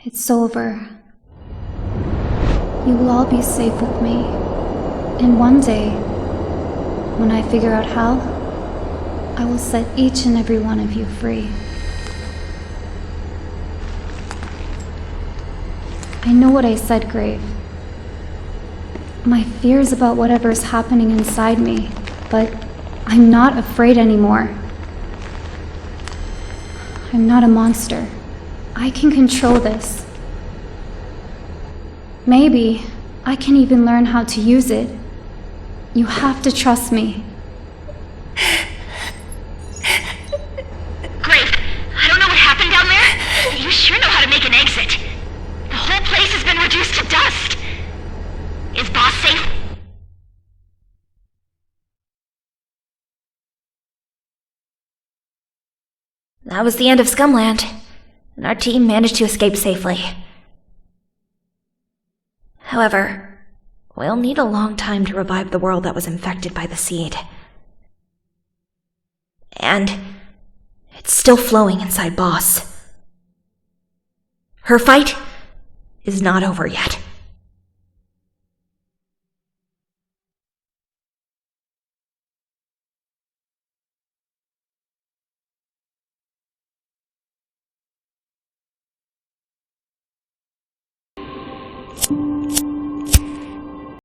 It's over. You will all be safe with me. And one day, when I figure out how, I will set each and every one of you free. I know what I said, Grave. My fears about whatever's happening inside me, but I'm not afraid anymore. I'm not a monster. I can control this. Maybe I can even learn how to use it. You have to trust me. Grave, I don't know what happened down there, but you sure know how to make an exit. The whole place has been reduced to dust. Is Boss safe? That was the end of Scumland, and our team managed to escape safely. However, we'll need a long time to revive the world that was infected by the seed. And it's still flowing inside Boss. Her fight is not over yet.